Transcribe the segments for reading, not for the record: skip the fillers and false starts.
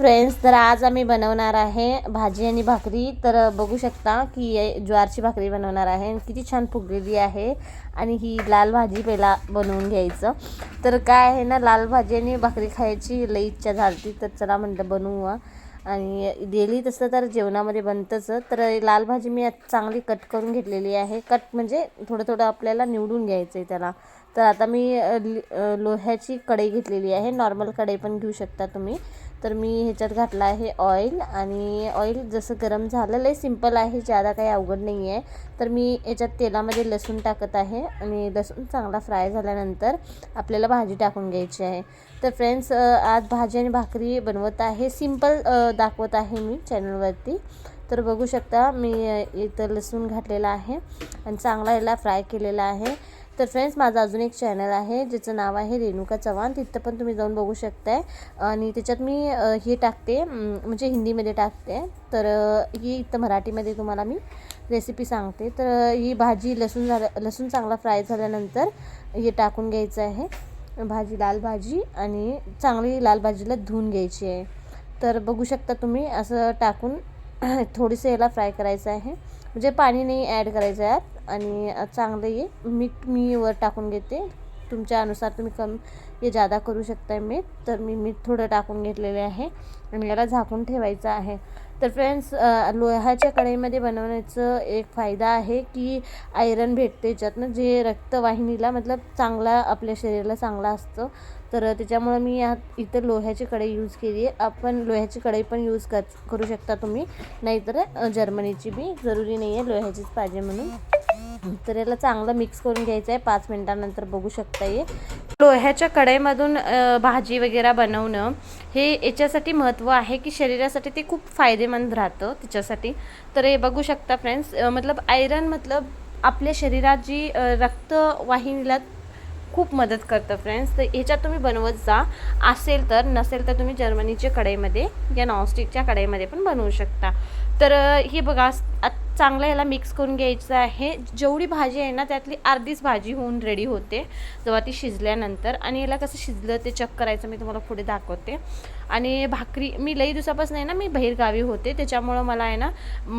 Friends, तर आज आम्ही बनवणार आहे भाजी आणि भाकरी. तर बघू शकता की ज्वारची भाकरी बनवणार आहे. किती छान फुगलेली आहे. आणि ही लाल भाजी पहिला बनवून घ्यायचं. तर काय आहे ना, लाल भाजी आणि भाकरी खायची लई इच्छा झाली, तर चला म्हटलं बनवू. आणि डेली तसं तर जेवणामध्ये बनतंच. तर लाल भाजी मी चांगली कट करून घेतलेली आहे. कट म्हणजे थोडं थोडं आपल्याला निवडून घ्यायचं आहे त्याला. तर आता मी लोह्याची कढई घेतलेली आहे. नॉर्मल कढई पण घेऊ शकता तुम्ही. तर मी ह्याच्यात घातला आहे ऑइल. आणि ऑइल जसं गरम झालेलं आहे, सिंपल आहे, जादा काही अवघड नाही आहे. तर मी याच्यात तेलामध्ये लसूण टाकत आहे. आणि लसूण चांगला फ्राय झाल्यानंतर आपल्याला भाजी टाकून घ्यायची आहे. तर फ्रेंड्स, आज भाजी आणि भाकरी बनवत आहे. सिंपल दाखवत आहे मी चॅनलवरती. तर बघू शकता मी इथं लसूण घातलेला आहे आणि चांगला याला फ्राय केलेला आहे. तर फ्रेंड्स, माझं अजून एक चॅनल आहे ज्याचं नाव आहे रेणुका चव्हाण. तिथं पण तुम्ही जाऊन बघू शकताय. आणि त्याच्यात मी हे टाकते, म्हणजे हिंदीमध्ये टाकते. तर ही इथं मराठीमध्ये तुम्हाला मी रेसिपी सांगते. तर ही भाजी लसूण चांगला फ्राय झाल्यानंतर हे टाकून घ्यायचं आहे. भाजी लाल भाजी आणि चांगली लाल भाजीला धुवून घ्यायची आहे. तर बघू शकता तुम्ही असं टाकून थोडीसं याला फ्राय करायचं आहे. म्हणजे पाणी नाही ॲड करायचं आहे यात. आणि चांगलं हे मीठ मी वर टाकून घेते. तुमच्या अनुसार तुम्ही हे जादा करू शकताय मीठ. तर मी मीठ थोडं टाकून घेतलेले आहे आणि याला झाकून ठेवायचं आहे. तर फ्रेंड्स, लोह्याच्या कढईमध्ये बनवण्याचं एक फायदा आहे की आयरन भेटते त्याच्यातनं, जे रक्तवाहिनीला मतलब चांगला आपल्या शरीराला चांगला असतं. तर त्याच्यामुळं मी इथं लोह्याची कढई यूज केली आहे. आपण लोह्याची कढई पण यूज करू शकता तुम्ही, नाहीतर जर्मनीची बी, जरुरी नाही आहे लोह्याचीच पाहिजे म्हणून. तर याला चांगलं मिक्स करून घ्यायचं आहे. 5 मिनिटानंतर बघू शकता ये लोह्याच्या कढईमधून भाजी वगैरे बनवणं हे याच्यासाठी महत्त्व आहे की शरीरासाठी ते खूप फायदेमंद राहतं त्याच्यासाठी. तर हे बघू शकता फ्रेंड्स, मतलब आयरन मतलब आपल्या शरीरात जी रक्तवाहिनीला खूप मदत करतं फ्रेंड्स. तर ह्याच्यात तुम्ही बनवत जा. असेल तर, नसेल तर तुम्ही जर्मनीच्या कढईमध्ये या नॉनस्टिकच्या कढईमध्ये पण बनवू शकता. तर हे बघा, चांगलं याला मिक्स करून घ्यायचं आहे. जेवढी भाजी आहे ना त्यातली अर्धीच भाजी होऊन रेडी होते जेव्हा ती शिजल्यानंतर. आणि याला कसं शिजलं ते चेक करायचं मी तुम्हाला पुढे दाखवते. आणि भाकरी मी लई दिवसापासून आहे ना, मी बाहेरगावी होते, त्याच्यामुळं मला आहे ना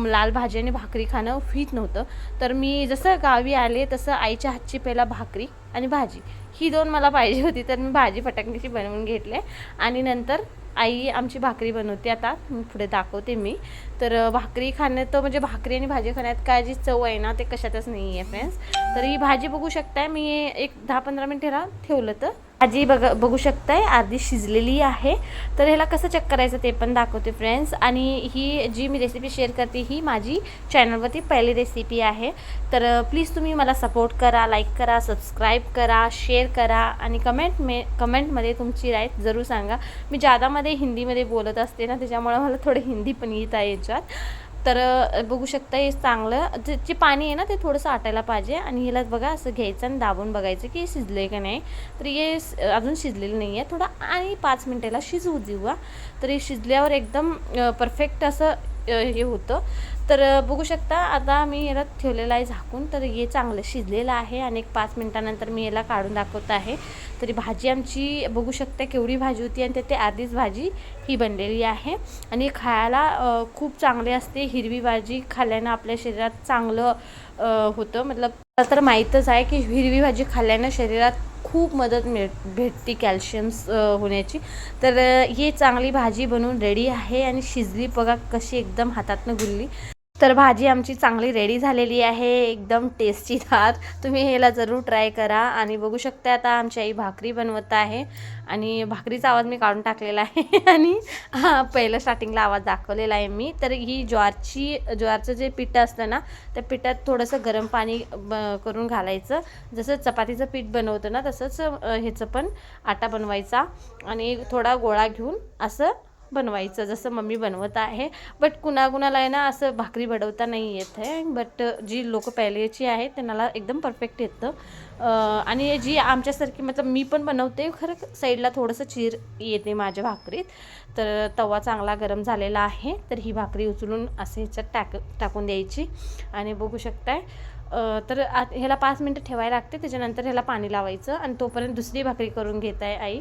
लाल भाजी आणि भाकरी खाणं होत नव्हतं. तर मी जसं गावी आले तसं आईच्या हातची पहिला भाकरी आणि भाजी ही दोन मला पाहिजे होती. तर मी भाजी फटाकणीची बनवून घेतले. आणि नंतर आई आमची भाकरी बनवते. आता पुढे दाखवते मी. तर भाकरी खाण्यात तर म्हणजे भाकरी आणि भाजी खाण्यात काय जी चव आहे ना ते कशातच नाही आहे फ्रेंड्स. तर ही भाजी बघू शकताय मी एक 10-15 मिनिटाला ठेवलं तर भाजी बघू शकताय अर्धी शिजलेली आहे. तर ह्याला कसं चेक करायचं ते पण दाखवते फ्रेंड्स. आणि ही जी मी रेसिपी शेअर करते ही माझी चॅनलवरती पहिली रेसिपी आहे. तर प्लीज तुम्ही मला सपोर्ट करा, लाईक करा, सबस्क्राईब करा, शेअर करा. आणि कमेंटमध्ये तुमची राय जरूर सांगा. मी जादामध्ये हिंदीमध्ये बोलत असते ना, त्याच्यामुळे मला थोडं हिंदी पण येत आहे याच्यात. तर बघू शकता हे चांगलं जे पाणी आहे ना ते थोडंसं आटायला पाहिजे. आणि ह्याला बघा असं घ्यायचं आणि दाबून बघायचं की शिजले का नाही. तर हे अजून शिजलेलं नाही आहे थोडं, आणि 5 मिनिटाला शिजवू देऊ. तर हे शिजल्यावर एकदम परफेक्ट असं हे होतं. तर बघू शकता आता मी याला ठेवलेलं आहे झाकून. तर हे चांगलं शिजलेलं आहे. आणि एक 5 मिनिटानंतर मी याला काढून दाखवत आहे. तरी भाजी आमची बघू शकता केवढी भाजी होती आणि त्यात अर्धीच भाजी ही बनलेली आहे. आणि खायला खूप चांगली असते. हिरवी भाजी खाल्ल्यानं आपल्या शरीरात चांगलं होतं. मतलब तर माहीतच आहे की हिरवी भाजी खाल्ल्यानं शरीरात खूप मदत भेटते कॅल्शियम्स होण्याची. तर ही चांगली भाजी बनवून रेडी आहे. आणि शिजली बघा कशी एकदम हातातनं गुलली. तर भाजी आमची चांगली रेडी झालेली आहे, एकदम टेस्टीदार. तुम्ही ह्याला जरूर ट्राय करा. आणि बघू शकता आता आमची आई भाकरी बनवत आहे. आणि भाकरीचा आवाज मी काढून टाकलेला आहे. आणि पहिलं स्टार्टिंगला आवाज दाखवलेला आहे मी. तर ही ज्वारचं जे पीठ असतं ना, त्या पिठात थोडंसं गरम पाणी करून घालायचं. जसं चपातीचं पीठ बनवतं ना तसंच ह्याचं पण आटा बनवायचा. आणि थोडा गोळा घेऊन असं बनवायचं जसं मम्मी बनवत आहे. बट कुणाकुणाला आहे ना असं भाकरी बनवता नाही येत आहे. बट जी लोक पहिलेची आहेत त्यांना एकदम परफेक्ट येतं. आणि जी आमच्यासारखी मतलब मी पण बनवते खरं, साईडला थोडंसं चीर येते माझ्या भाकरीत. तर तवा चांगला गरम झालेला आहे. तर ही भाकरी उचलून असं ह्याच्यात टाकून द्यायची. आणि बघू शकताय तर ह्याला 5 मिनटं ठेवायला लागते. त्याच्यानंतर ह्याला पाणी लावायचं आणि तोपर्यंत दुसरी भाकरी करून घेत आहे आई.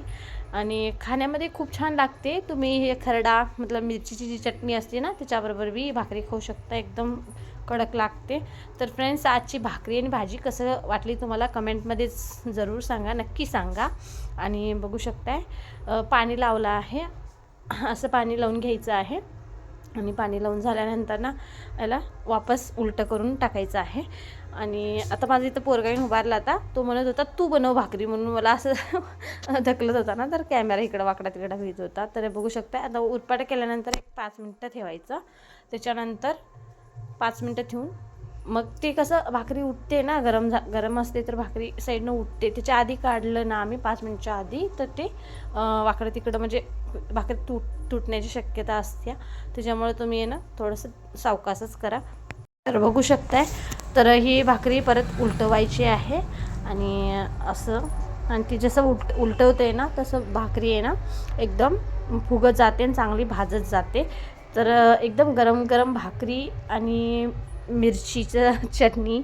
आणि खाण्यामध्ये खूप छान लागते. तुम्ही हे खरडा मतलब मिरचीची जी चटणी असते ना त्याच्याबरोबर बी भाकरी खाऊ शकता. एकदम कडक लागते. तर फ्रेंड्स, आजची भाकरी आणि भाजी कसं वाटली तुम्हाला कमेंटमध्ये जरूर सांगा, नक्की सांगा. आणि बघू शकताय पाणी लावलं आहे. असं पाणी लावून घ्यायचं आहे आणि पाणी लावून झाल्यानंतर ना याला वापस उलटं करून टाकायचं आहे. आणि आता माझं इथं पोरगाईन उभारला होता. तो म्हणत होता तू बनव भाकरी, म्हणून मला असं ढकलत होता ना, तर कॅमेरा इकडं वाकडा तिकडं फिरत होता. तर बघू शकता आता उरपाट केल्यानंतर एक 5 मिनटं ठेवायचं. त्याच्यानंतर 5 मिनटं ठेवून मग ते कसं भाकरी उठते ना, गरम असते तर भाकरी साईडनं उठते. त्याच्या आधी काढलं ना आम्ही 5 मिनटच्या आधी तर ते वाकडं तिकडं म्हणजे भाकरी तुटण्याची शक्यता असते. त्याच्यामुळे तुम्ही आहे ना थोडंसं सावकाशच करा. तर बघू शकताय, तर ही भाकरी परत उलटवायची आहे. आणि असं आणि ती जसं उलटवते ना तसं भाकरी आहे ना एकदम फुगत जाते आणि चांगली भाजत जाते. तर एकदम गरम गरम भाकरी आणि मिरचीचं चटणी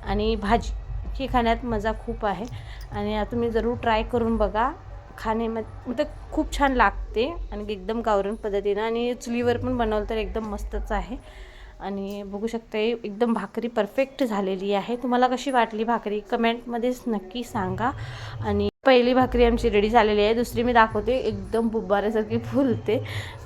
आणि भाजी ही खाण्यात मजा खूप आहे. आणि तुम्ही जरूर ट्राय करून बघा. खाण्यामध्ये खूप छान लागते आणि एकदम गावरान पद्धतीनं, आणि चुलीवर पण बनवलं तर एकदम मस्तच आहे. आणि बघू शकता एकदम भाकरी परफेक्ट झालेली आहे. तुम्हाला कशी वाटली भाकरी कमेंटमध्येच नक्की सांगा. आणि पहिली भाकरी आमची रेडी झालेली आहे. दुसरी मी दाखवते, एकदम बुब्बाऱ्यासारखी फुलते.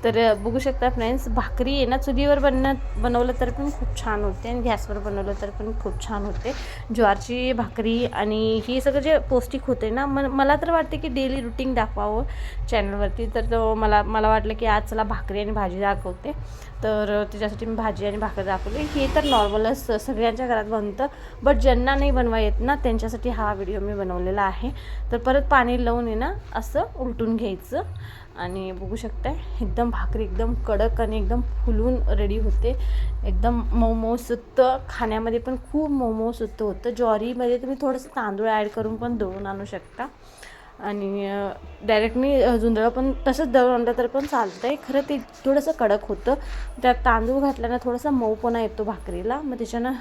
तर बघू शकता फ्रेंड्स, भाकरी आहे ना चुलीवर बनवलं तर पण खूप छान होते आणि गॅसवर बनवलं तर पण खूप छान होते. ज्वारची भाकरी आणि ही सगळं जे पौष्टिक होते ना, मला तर वाटते की डेली रुटीन दाखवावं चॅनलवरती. तर मला वाटलं की आज चला भाकरी आणि भाजी दाखवते. तर त्याच्यासाठी मी भाजी आणि भाकरी दाखवली. हे तर नॉर्मलच सगळ्यांच्या घरात बनतं, बट ज्यांना नाही बनवा येत ना त्यांच्यासाठी हा व्हिडिओ मी बनवलेला आहे. तर परत पाणी लावून आहे ना असं उलटून घ्यायचं. आणि बघू शकताय एकदम भाकरी एकदम कडक आणि एकदम फुलून रेडी होते. एकदम मऊ सुत्त, खाण्यामध्ये पण खूप मऊ सुत्त होतं. ज्वारीमध्ये तुम्ही थोडंसं तांदूळ ॲड करून पण दळून आणू शकता. आणि डायरेक्टली जुंधळं पण तसंच दळून आणलं तर पण चालतं आहे. खरं ते थोडंसं कडक होतं. त्यात तांदूळ घातल्यानं थोडासा मऊपणा येतो भाकरीला, मग त्याच्यानं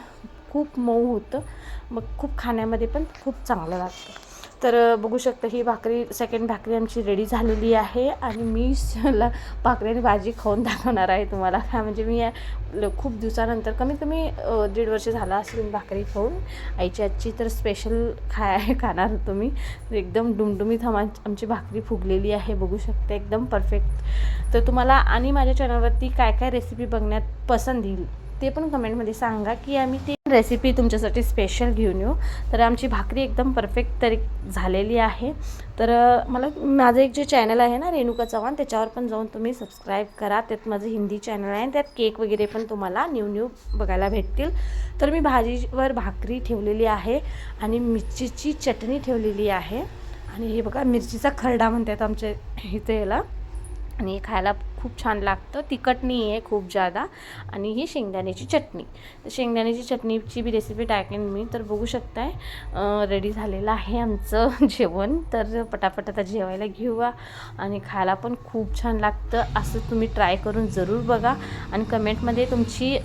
खूप मऊ होतं. मग खूप खाण्यामध्ये पण खूप चांगलं लागतं. तर बघू शकता ही भाकरी सेकंड भाकरी आमची रेडी झालेली आहे. आणि मी भाकरी आणि भाजी खाऊन दाखवणार आहे तुम्हाला. म्हणजे मी खूप दिवसानंतर कमीत कमी 1.5 वर्ष झाला असेल भाकरी खाऊन आईची आजची. तर स्पेशल खाणार होतो मी. एकदम डुमडुमीत आमची भाकरी फुगलेली आहे. बघू शकता एकदम परफेक्ट. तर तुम्हाला आणि माझ्या चॅनलवरती काय काय रेसिपी बघण्यात पसंत येईल ते पण कमेंटमध्ये सांगा, की आम्ही ती रेसिपी तुमच्यासाठी स्पेशल घेऊन येऊ. तर आमची भाकरी एकदम परफेक्ट झालेली आहे. तर माझं एक जे चॅनल आहे ना रेणुका चव्हाण, त्याच्यावर पण जाऊन तुम्ही सबस्क्राईब करा. त्यात माझं हिंदी चॅनल आहे. त्यात केक वगैरे पण तुम्हाला न्यू बघायला भेटतील. तर मी भाजीवर भाकरी ठेवलेली आहे आणि मिरचीची चटणी ठेवलेली आहे. आणि हे बघा मिरचीचा खरडा म्हणतात आमच्या इथे याला. आणि खायला खूप छान लागतं. तिखट नाही आहे खूप जादा. आणि ही शेंगदाण्याची चटणी. तर शेंगदाण्याची चटणीची बी रेसिपी टाकेन मी. तर बघू शकताय रेडी झालेलं आहे आमचं जेवण. तर पटापट आता जेवायला घेऊया. आणि खायला पण खूप छान लागतं. असं तुम्ही ट्राय करून जरूर बघा. आणि कमेंटमध्ये तुमची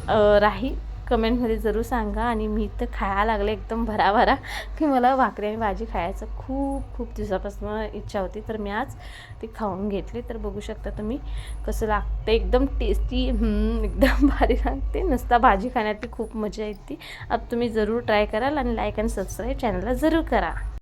कमेंटमध्ये जरूर सांगा. आणि मी तर खायला लागले एकदम भराभरा, की मला भाकरी आणि भाजी खायचं खूप दिवसापासून इच्छा होती. तर मी आज ती खाऊन घेतली. तर बघू शकता तुम्ही कसं लागतं. एकदम टेस्टी, एकदम भारी लागते. नुसता भाजी खाण्यात खूप मजा येते. आता तुम्ही जरूर ट्राय कराल आणि लाईक आणि सबस्क्राईब चॅनलला जरूर करा.